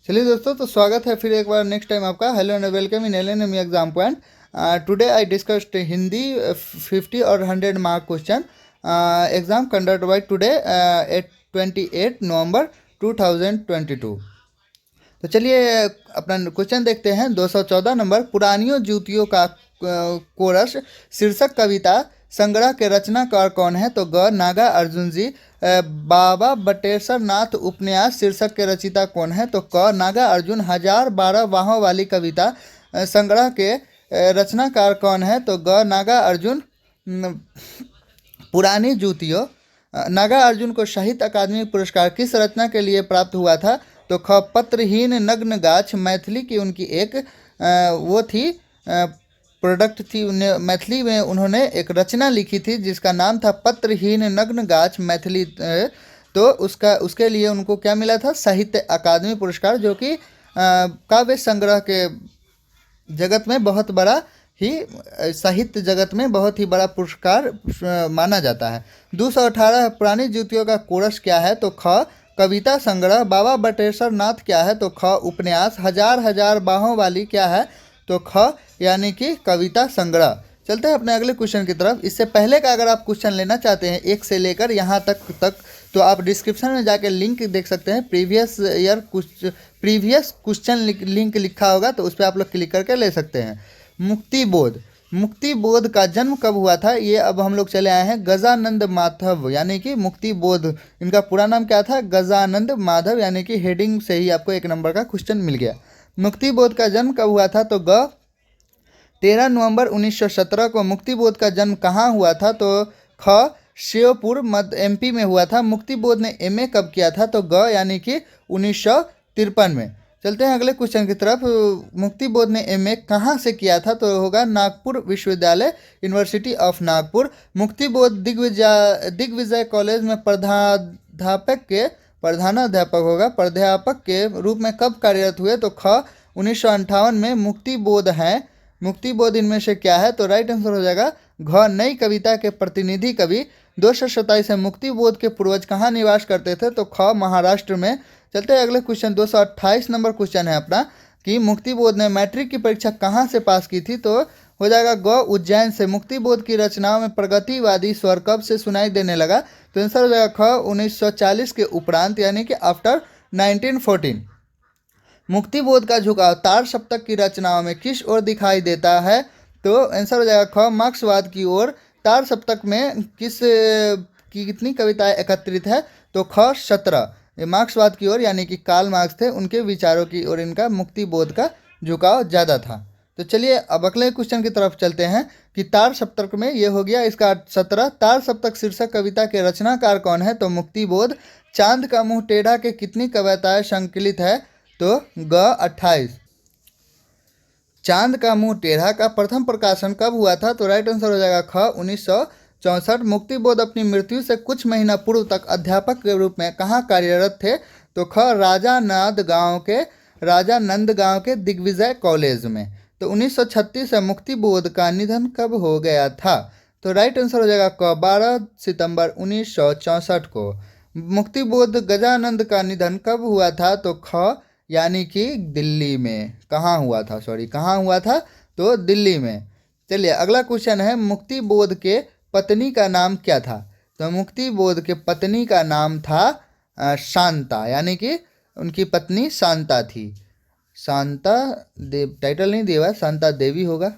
चलिए दोस्तों, तो स्वागत है फिर एक बार नेक्स्ट टाइम आपका। Hello and welcome in LNM exam point. Today I discussed Hindi 50 और 100 mark question exam conduct by today at 28 नवंबर 2022। तो चलिए अपना क्वेश्चन देखते हैं। 214 नंबर, पुरानियों जूतियों का कोरस शीर्षक कविता संग्रह के रचनाकार कौन है? तो ग नागा अर्जुन जी। बाबा बटेश्वर नाथ उपन्यास शीर्षक के रचयिता कौन है? तो क नागा अर्जुन। 1012 बाहों वाली कविता संग्रह के रचनाकार कौन है? तो ग नागा अर्जुन। पुरानी जूतियों। नागा अर्जुन को साहित्य अकादमी पुरस्कार किस रचना के लिए प्राप्त हुआ था? तो ख पत्रहीन नग्न गाछ। मैथिली की उनकी एक वो थी प्रोडक्ट थी। उन्हें मैथिली में उन्होंने एक रचना लिखी थी जिसका नाम था पत्रहीन नग्न गाछ मैथिली। तो उसके लिए उनको क्या मिला था? साहित्य अकादमी पुरस्कार, जो कि काव्य संग्रह के जगत में बहुत बड़ा ही साहित्य जगत में बहुत ही बड़ा पुरस्कार माना जाता है। 218 पुरानी जूतियों का कोरस क्या है? तो ख कविता संग्रह। बाबा बटेश्वर नाथ क्या है? तो ख उपन्यास। हजार बाहों वाली क्या है? तो ख यानी कि कविता संग्रह। चलते हैं अपने अगले क्वेश्चन की तरफ। इससे पहले का अगर आप क्वेश्चन लेना चाहते हैं 1 से लेकर यहाँ तक तो आप डिस्क्रिप्शन में जाकर लिंक देख सकते हैं। प्रीवियस क्वेश्चन लिंक लिखा होगा, तो उस पर आप लोग क्लिक करके ले सकते हैं। मुक्तिबोध का जन्म कब हुआ था? ये अब हम लोग चले आए हैं गजानंद माधव, यानी कि मुक्तिबोध। इनका पूरा नाम क्या था? गजानंद माधव, यानी कि हेडिंग से ही आपको 1 नंबर का क्वेश्चन मिल गया। मुक्तिबोध का जन्म कब हुआ था? तो ग 13 नवंबर 1917 को। मुक्तिबोध का जन्म कहाँ हुआ था? तो ख श्योपुर मध्य एमपी में हुआ था। मुक्तिबोध ने एमए कब किया था? तो ग यानी कि 1953 में। चलते हैं अगले क्वेश्चन की तरफ। मुक्तिबोध ने एमए कहाँ से किया था? तो होगा नागपुर विश्वविद्यालय, university of Nagpur. Muktibodh Digvijay college में प्राध्यापक के रूप में कब कार्यरत हुए? तो ख 1958 में। मुक्तिबोध इनमें से क्या है? तो राइट आंसर हो जाएगा घ नई कविता के प्रतिनिधि कवि। 227 है, मुक्तिबोध के पूर्वज कहाँ निवास करते थे? तो ख महाराष्ट्र में। चलते हैं अगले क्वेश्चन। 228 नंबर क्वेश्चन है अपना कि मुक्तिबोध ने मैट्रिक की परीक्षा कहाँ से पास की थी? तो हो जाएगा ग उज्जैन से। मुक्तिबोध की रचनाओं में प्रगतिवादी स्वर कब से सुनाई देने लगा? तो आंसर हो जाएगा ख 1940 के उपरांत, यानी कि आफ्टर 1914। मुक्तिबोध का झुकाव तार सप्तक की रचनाओं में किस ओर दिखाई देता है? तो आंसर हो जाएगा ख मार्क्सवाद की ओर। तार सप्तक में कितनी कविताएं एकत्रित है? तो ख 17। ये मार्क्सवाद की ओर, यानी कि कार्ल मार्क्स थे, उनके विचारों की ओर इनका मुक्तिबोध का झुकाव ज़्यादा था। तो चलिए अब अगले क्वेश्चन की तरफ चलते हैं कि तार सप्तक में ये हो गया इसका 17। तार सप्तक शीर्षक कविता के रचनाकार कौन है? तो मुक्तिबोध। चांद का मुंह टेढ़ा के कितनी कविताएं संकलित है? तो ग 28। चांद का मुंह टेढ़ा का प्रथम प्रकाशन कब हुआ था? तो राइट आंसर हो जाएगा ख 1964। मुक्तिबोध अपनी मृत्यु से कुछ महीना पूर्व तक अध्यापक के रूप में कहाँ कार्यरत थे? तो ख राजा नंद गांव के दिग्विजय कॉलेज में। तो 1936 में मुक्तिबोध का निधन कब हो गया था? तो राइट आंसर हो जाएगा क 12 सितंबर 1964 को। मुक्तिबोध गजानंद का निधन कब हुआ था? तो ख यानी कि दिल्ली में। कहाँ हुआ था? तो दिल्ली में। चलिए अगला क्वेश्चन है, मुक्तिबोध के पत्नी का नाम क्या था? तो मुक्तिबोध के पत्नी का नाम था शांता, यानी कि उनकी पत्नी शांता थी। शांता देव, टाइटल नहीं दिया हुआ, शांता देवी होगा।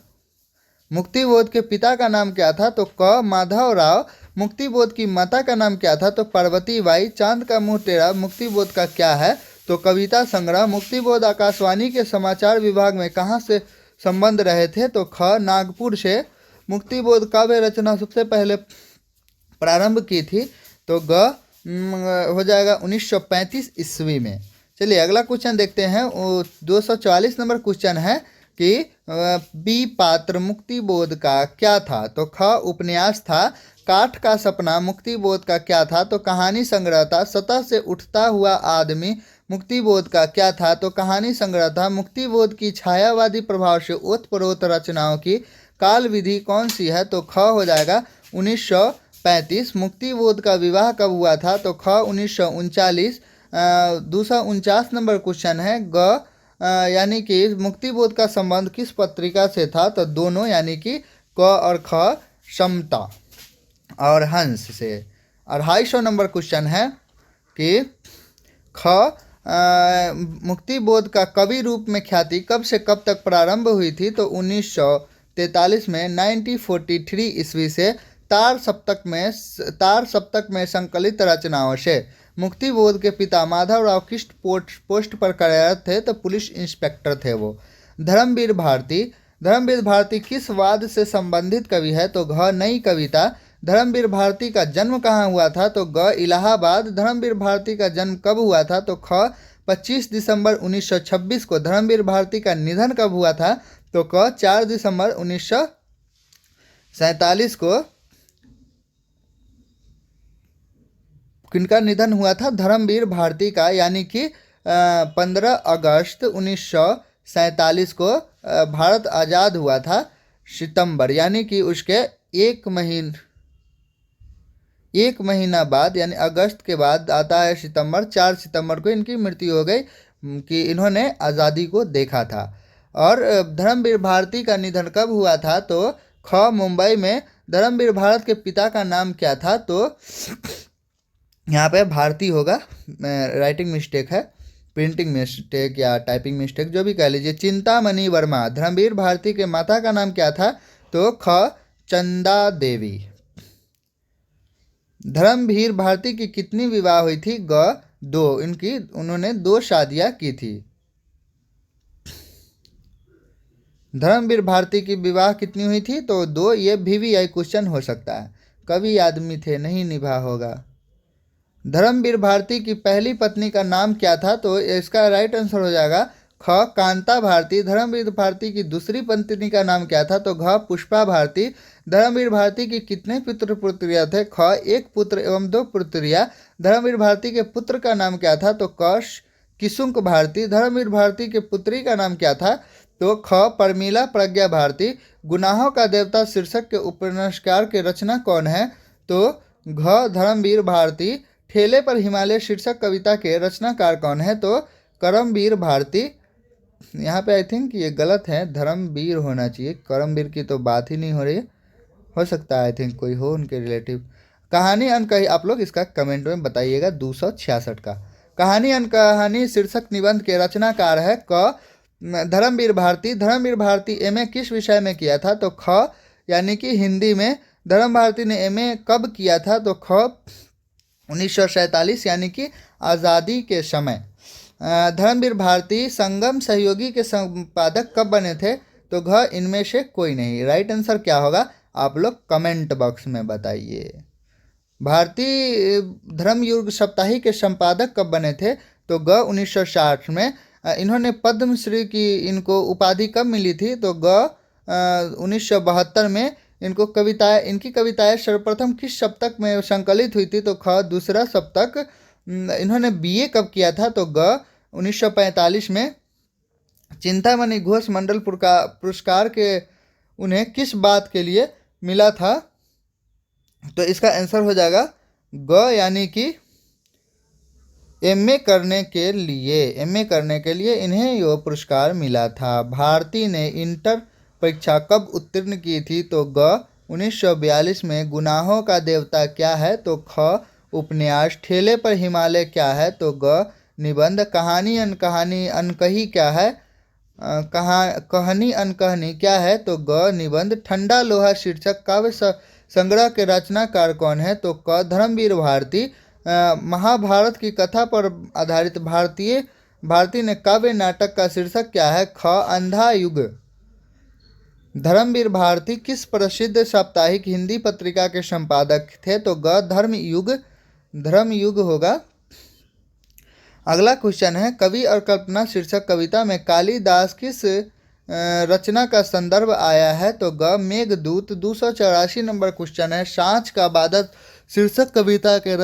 मुक्तिबोध के पिता का नाम क्या था? तो क माधव राव। मुक्तिबोध की माता का नाम क्या था? तो पार्वती बाई। चांद का मुंह टेढ़ा मुक्तिबोध का क्या है? तो कविता संग्रह। मुक्तिबोध आकाशवाणी के समाचार विभाग में कहाँ से संबंध रहे थे? तो ख नागपुर से। मुक्तिबोध काव्य रचना सबसे पहले प्रारंभ की थी? तो ग हो जाएगा 1935 ईस्वी में। चलिए अगला क्वेश्चन देखते हैं। 244 नंबर क्वेश्चन है कि बी पात्र मुक्तिबोध का क्या था? तो ख उपन्यास था। काठ का सपना मुक्तिबोध का क्या था? तो कहानी संग्रह था। सतह से उठता हुआ आदमी मुक्तिबोध का क्या था? तो कहानी संग्रह था। मुक्तिबोध की छायावादी प्रभाव से ओतप्रोत रचनाओं की काल विधि कौन सी है? तो ख हो जाएगा 1935। मुक्तिबोध का विवाह कब हुआ था? तो ख 1939। 249 नंबर क्वेश्चन है ग यानी कि मुक्तिबोध का संबंध किस पत्रिका से था? तो दोनों यानी कि क और ख, समता और हंस से। 250 नंबर क्वेश्चन है कि ख मुक्तिबोध का कवि रूप में ख्याति कब से कब तक प्रारंभ हुई थी? तो 1943 में 1943 ईस्वी से तार सप्तक में संकलित रचनाओं से। मुक्तिबोध के पिता माधवराव किस पोस्ट पर कार्यरत थे? तो पुलिस इंस्पेक्टर थे वो। धर्मवीर भारती किस वाद से संबंधित कवि है? तो घ, नई कविता। धर्मवीर भारती का जन्म कहाँ हुआ था? तो ग, इलाहाबाद। धर्मवीर भारती का जन्म कब हुआ था? तो ख, 25 दिसंबर 1926 को। धर्मवीर भारती का निधन कब हुआ था? तो क, 4 दिसंबर 1947 को। किनका निधन हुआ था? धर्मवीर भारती का, यानी कि 15 अगस्त 1947 को भारत आज़ाद हुआ था। सितंबर यानी कि उसके एक महीना बाद यानी अगस्त के बाद आता है सितंबर। 4 सितंबर को इनकी मृत्यु हो गई कि इन्होंने आज़ादी को देखा था। और धर्मवीर भारती का निधन कब हुआ था? तो ख, मुंबई में। धर्मवीर भारत के पिता का नाम क्या था? तो यहाँ पे भारती होगा, राइटिंग मिस्टेक है, प्रिंटिंग मिस्टेक या टाइपिंग मिस्टेक जो भी कह लीजिए। चिंतामणि वर्मा। धर्मवीर भारती के माता का नाम क्या था? तो ख, चंदा देवी। धर्मवीर भारती की कितनी विवाह हुई थी? ग, 2। उन्होंने 2 शादियां की थी। धर्मवीर भारती की विवाह कितनी हुई थी? तो 2। ये VVI क्वेश्चन हो सकता है। कवि आदमी थे, नहीं निभा होगा। धर्मवीर भारती की पहली पत्नी का नाम क्या था? तो इसका राइट आंसर हो जाएगा ख, कांता भारती। धर्मवीर भारती की दूसरी पत्नी का नाम क्या था? तो घ, पुष्पा भारती। धर्मवीर भारती की कितने पुत्र पुत्रियां थे? ख, 1 पुत्र एवं 2 पुत्रियां। धर्मवीर भारती के पुत्र का नाम क्या था? तो क, किशुंक भारती। धर्मवीर भारती के पुत्री का नाम क्या था? तो ख, परमीला प्रज्ञा भारती। गुनाहों का देवता शीर्षक के उपन्यासकार के रचना कौन है? तो घ, धर्मवीर भारती। ठेले पर हिमालय शीर्षक कविता के रचनाकार कौन है? तो करमवीर भारती। यहाँ पे आई थिंक ये गलत है, धर्मवीर होना चाहिए, करमवीर की तो बात ही नहीं हो रही है। हो सकता है आई थिंक कोई हो उनके रिलेटिव। कहानी अनकही, आप लोग इसका कमेंट में बताइएगा। 266 का कहानी अनकहानी शीर्षक निबंध के रचनाकार है क, धर्मवीर भारती। धर्मवीर भारती MA किस विषय में किया था? तो ख, यानी कि हिंदी में। धर्म भारती ने MA कब किया था? तो ख, 1947 यानी कि आज़ादी के समय। धर्मवीर भारती संगम सहयोगी के संपादक कब बने थे? तो घ, इनमें से कोई नहीं। राइट आंसर क्या होगा? आप लोग कमेंट बॉक्स में बताइए। भारतीय धर्मयुग साप्ताहिक के संपादक कब बने थे? तो ग, 1960 में। इन्होंने पद्मश्री की इनको उपाधि कब मिली थी? तो ग, 1972 में। इनकी कविताएं सर्वप्रथम किस सप्तक में संकलित हुई थी? तो ख, दूसरा सप्तक। इन्होंने BA कब किया था? तो ग, 1945 में। चिंतामणि घोष मंडल पुरस्कार के उन्हें किस बात के लिए मिला था? तो इसका आंसर हो जाएगा ग, यानी कि MA करने के लिए इन्हें यह पुरस्कार मिला था। भारती ने इंटर परीक्षा कब उत्तीर्ण की थी? तो ग, 1942 में। गुनाहों का देवता क्या है? तो ख, उपन्यास। ठेले पर हिमालय क्या है? तो ग, निबंध। कहानी अनकही क्या है? कहानी अनकहानी क्या है? तो ग, निबंध। ठंडा लोहा शीर्षक काव्य संग्रह के रचनाकार कौन है? तो क, धर्मवीर भारती। महाभारत की कथा पर आधारित भारती ने काव्य नाटक का शीर्षक क्या है? ख, अंधा युग। धर्मवीर भारती किस प्रसिद्ध साप्ताहिक हिंदी पत्रिका के संपादक थे? तो ग, धर्मयुग होगा। अगला क्वेश्चन है कवि और कल्पना शीर्षक कविता में कालिदास किस रचना का संदर्भ आया है? तो ग, मेघदूत। 284 नंबर क्वेश्चन है सांच का बादल शीर्षक कविता के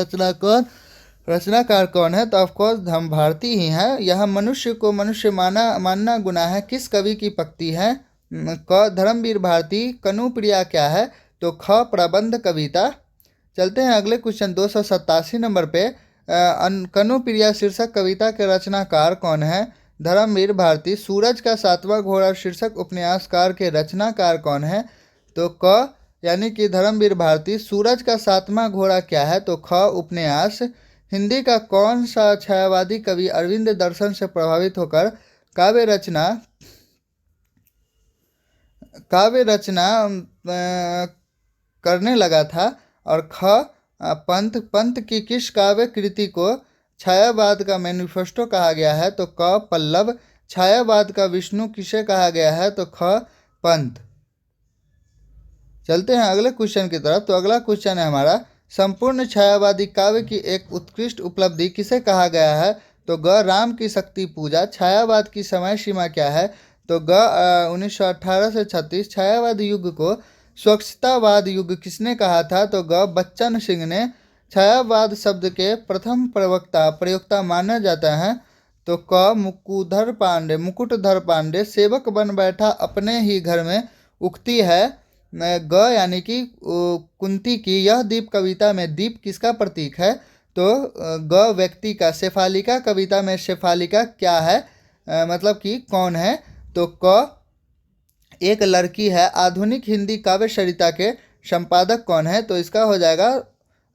रचनाकार कौन है? तो ऑफकोर्स धर्म भारती ही है। यह मनुष्य को मनुष्य मानना गुनाह है किस कवि की पंक्ति है? क, धर्मवीर भारती। कनुप्रिया क्या है? तो ख, प्रबंध कविता। चलते हैं अगले क्वेश्चन 287 नंबर पे। कनुप्रिया शीर्षक कविता के रचनाकार कौन है? धर्मवीर भारती। सूरज का सातवां घोड़ा शीर्षक उपन्यासकार के रचनाकार कौन है? तो क यानी कि धर्मवीर भारती। सूरज का सातवां घोड़ा क्या है? तो ख उपन्यास। हिंदी का कौन सा छायावादी कवि अरविंद दर्शन से प्रभावित होकर काव्य रचना करने लगा था? और ख पंत की किस काव्य कृति को छायावाद का मैनिफेस्टो कहा गया है? तो क पल्लव। छायावाद का विष्णु किसे कहा गया है? तो ख पंत। चलते हैं अगले क्वेश्चन की तरफ। तो अगला क्वेश्चन है हमारा, संपूर्ण छायावादी काव्य की एक उत्कृष्ट उपलब्धि किसे कहा गया है? तो ग राम की शक्ति पूजा। छायावाद की समय सीमा क्या है? तो ग 1918 से 36। छायावाद युग को स्वच्छतावाद युग किसने कहा था? तो ग बच्चन सिंह ने। छायावाद शब्द के प्रथम प्रयोक्ता माना जाता है? तो क मुकुटधर पांडे। सेवक बन बैठा अपने ही घर में उगती है। ग यानी कि कुंती की यह दीप कविता में दीप किसका प्रतीक है? तो ग व्यक्ति का। शेफालिका कविता में शेफालिका क्या है, मतलब कि कौन है? तो क एक लड़की है। आधुनिक हिंदी काव्य सरिता के संपादक कौन है? तो इसका हो जाएगा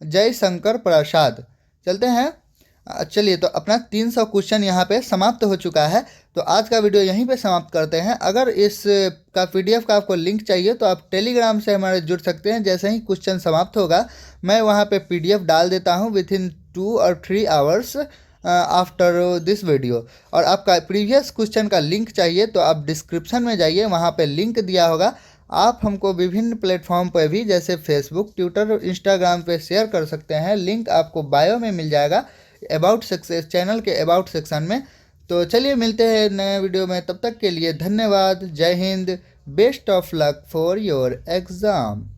जयशंकर प्रसाद। चलते हैं। चलिए, तो अपना 300 क्वेश्चन यहाँ पे समाप्त हो चुका है। तो आज का वीडियो यहीं पे समाप्त करते हैं। अगर इस का PDF का आपको लिंक चाहिए तो आप टेलीग्राम से हमारे जुड़ सकते हैं। जैसे ही क्वेश्चन समाप्त होगा मैं वहाँ पे PDF डाल देता हूँ विथिन 2 और 3 आवर्स आफ्टर दिस वीडियो। और आपका प्रीवियस क्वेश्चन का लिंक चाहिए तो आप डिस्क्रिप्शन में जाइए, वहाँ पे लिंक दिया होगा। आप हमको विभिन्न प्लेटफॉर्म पर भी जैसे फेसबुक, ट्विटर, इंस्टाग्राम पे शेयर कर सकते हैं। लिंक आपको बायो में मिल जाएगा, अबाउट सेक्शन, चैनल के अबाउट सेक्शन में। तो चलिए मिलते हैं नए वीडियो में। तब तक के लिए धन्यवाद। जय Hind. Best of luck for your exam.